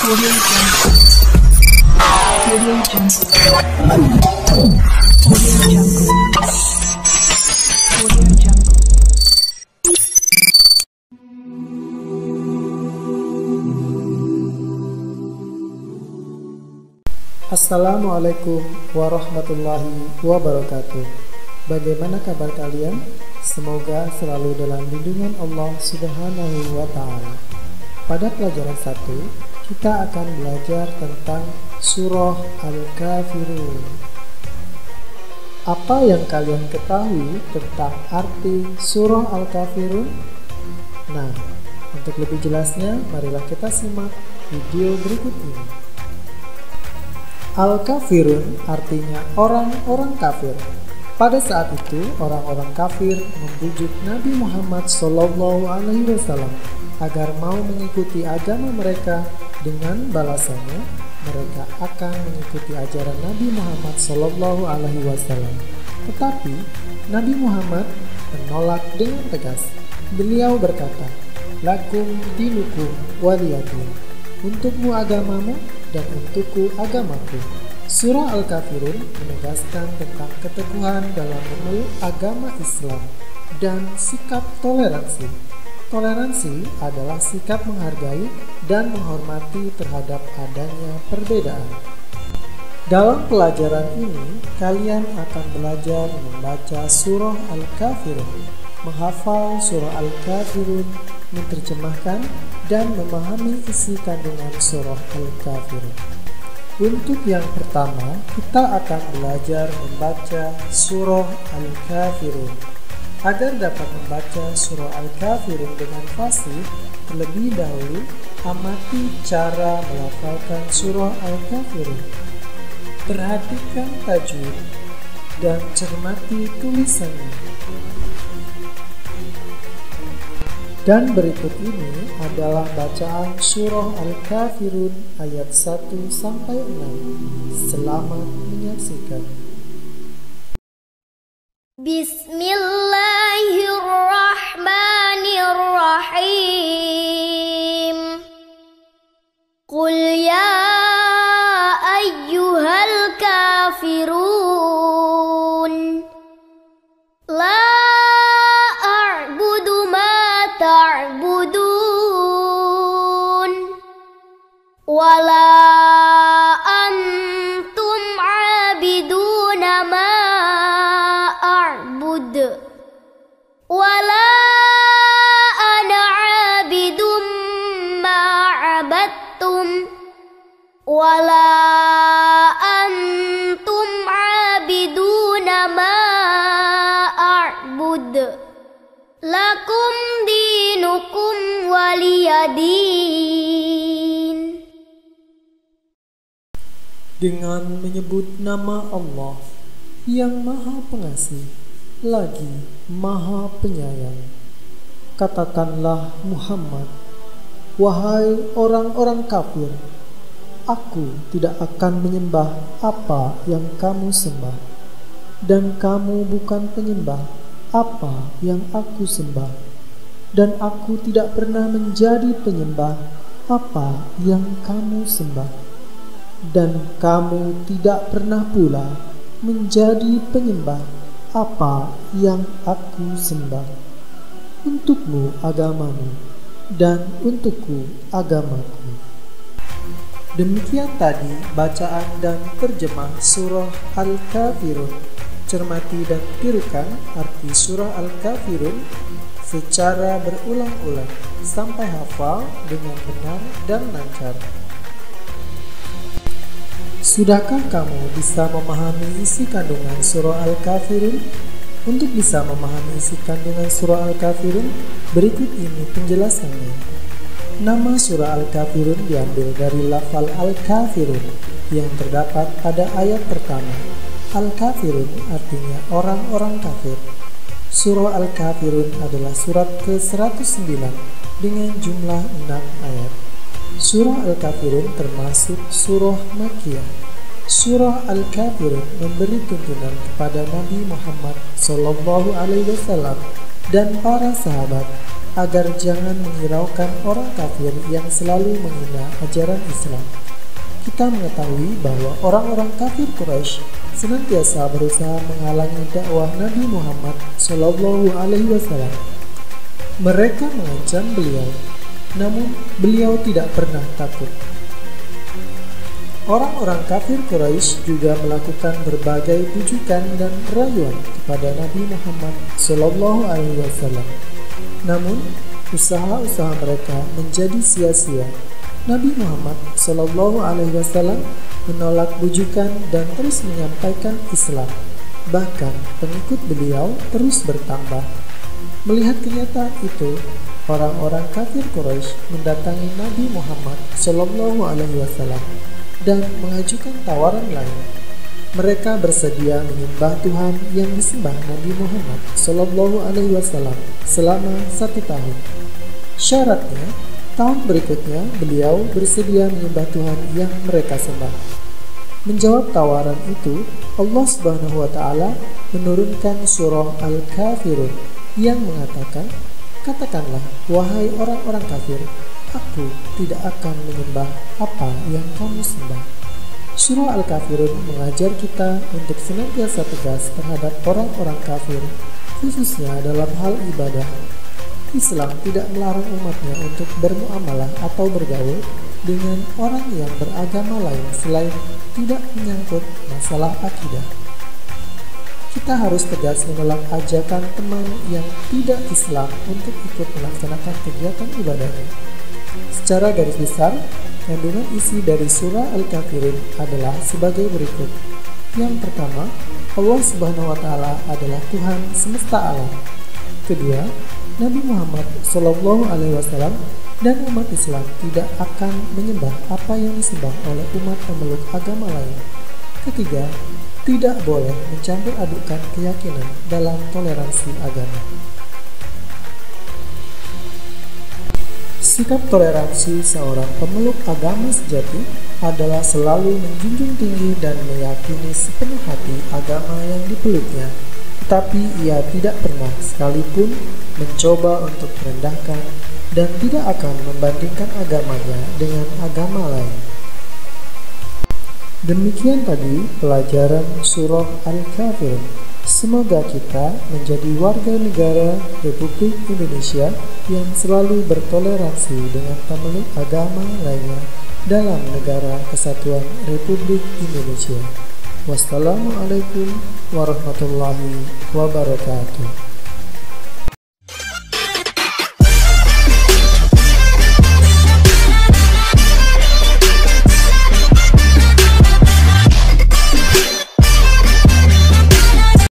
Audio Jungle. Audio Jungle. Audio Jungle. Audio Jungle. Assalamualaikum warahmatullahi wabarakatuh. Bagaimana kabar kalian? Semoga selalu dalam lindungan Allah Subhanahu wa Ta'ala. Pada pelajaran 1, kita akan belajar tentang Surah Al-Kafirun. Apa yang kalian ketahui tentang arti Surah Al-Kafirun? Nah, untuk lebih jelasnya, marilah kita simak video berikut ini. Al-Kafirun artinya orang-orang kafir. Pada saat itu, orang-orang kafir membujuk Nabi Muhammad SAW agar mau mengikuti agama mereka. Dengan balasannya, mereka akan mengikuti ajaran Nabi Muhammad SAW. Tetapi Nabi Muhammad menolak dengan tegas. Beliau berkata, "Lakum dinukum waliyadin." Untukmu agamamu dan untukku agamaku. Surah Al-Kafirun menegaskan tentang keteguhan dalam memeluk agama Islam dan sikap toleransi. Toleransi adalah sikap menghargai dan menghormati terhadap adanya perbedaan. Dalam pelajaran ini, kalian akan belajar membaca Surah Al-Kafirun, menghafal Surah Al-Kafirun, menerjemahkan dan memahami isi kandungan Surah Al-Kafirun. Untuk yang pertama, kita akan belajar membaca Surah Al-Kafirun. Agar dapat membaca Surah Al-Kafirun dengan fasih, terlebih dahulu amati cara melafalkan Surah Al-Kafirun. Perhatikan tajwid dan cermati tulisannya. Dan berikut ini adalah bacaan Surah Al-Kafirun ayat 1-6. Selamat menyaksikan. Bismillahirrahmanirrahim. Qul ya ayyuhal kafirun la a'budu ma ta'budun wala antum 'abiduna ma wala ana 'abidum ma 'abadtum wala antum 'abiduna ma a'bud lakum dinukum waliyadin. Dengan menyebut nama Allah yang Maha Pengasih lagi Maha Penyayang, katakanlah Muhammad, wahai orang-orang kafir, aku tidak akan menyembah apa yang kamu sembah, dan kamu bukan penyembah apa yang aku sembah, dan aku tidak pernah menjadi penyembah apa yang kamu sembah, dan kamu tidak pernah pula menjadi penyembah apa yang aku sembah. Untukmu agamamu dan untukku agamaku. Demikian tadi bacaan dan terjemah Surah Al-Kafirun. Cermati dan tirukan arti Surah Al-Kafirun secara berulang-ulang sampai hafal dengan benar dan lancar. Sudahkah kamu bisa memahami isi kandungan Surah Al-Kafirun? Untuk bisa memahami isi kandungan Surah Al-Kafirun, berikut ini penjelasannya. Nama Surah Al-Kafirun diambil dari lafal Al-Kafirun yang terdapat pada ayat pertama. Al-Kafirun artinya orang-orang kafir. Surah Al-Kafirun adalah surat ke-109 dengan jumlah 6 ayat. Surah Al-Kafirun termasuk surah Makkiyah. Surah Al-Kafirun memberi tuntunan kepada Nabi Muhammad SAW dan para sahabat agar jangan menghiraukan orang kafir yang selalu menghina ajaran Islam. Kita mengetahui bahwa orang-orang kafir Quraisy senantiasa berusaha menghalangi dakwah Nabi Muhammad SAW. Mereka mengancam beliau, namun beliau tidak pernah takut. Orang-orang kafir Quraisy juga melakukan berbagai bujukan dan rayuan kepada Nabi Muhammad SAW. Namun, usaha-usaha mereka menjadi sia-sia. Nabi Muhammad SAW menolak bujukan dan terus menyampaikan Islam. Bahkan pengikut beliau terus bertambah. Melihat kenyataan itu, orang-orang kafir Quraisy mendatangi Nabi Muhammad SAW dan mengajukan tawaran lain. Mereka bersedia menyembah Tuhan yang disembah Nabi Muhammad SAW selama 1 tahun. Syaratnya, tahun berikutnya beliau bersedia menyembah Tuhan yang mereka sembah. Menjawab tawaran itu, Allah Subhanahu wa Ta'ala menurunkan surah Al-Kafirun yang mengatakan, "Katakanlah, wahai orang-orang kafir, aku tidak akan menyembah apa yang kamu sembah." Surah Al-Kafirun mengajar kita untuk senantiasa tegas terhadap orang-orang kafir, khususnya dalam hal ibadah. Islam tidak melarang umatnya untuk bermuamalah atau bergaul dengan orang yang beragama lain selain tidak menyangkut masalah akidah. Kita harus tegas menolak ajakan teman yang tidak Islam untuk ikut melaksanakan kegiatan ibadahnya. Secara garis besar, kandungan isi dari surah Al-Kafirun adalah sebagai berikut. Yang pertama, Allah Subhanahu wa Ta'ala adalah Tuhan semesta alam. Kedua, Nabi Muhammad SAW dan umat Islam tidak akan menyembah apa yang disembah oleh umat pemeluk agama lain. Ketiga, tidak boleh mencampur adukkan keyakinan dalam toleransi agama. Sikap toleransi seorang pemeluk agama sejati adalah selalu menjunjung tinggi dan meyakini sepenuh hati agama yang dipeluknya, tetapi ia tidak pernah sekalipun mencoba untuk merendahkan dan tidak akan membandingkan agamanya dengan agama lain. Demikian tadi pelajaran surah Al-Kafirun. Semoga kita menjadi warga negara Republik Indonesia yang selalu bertoleransi dengan pemeluk agama lainnya dalam negara kesatuan Republik Indonesia. Wassalamualaikum warahmatullahi wabarakatuh.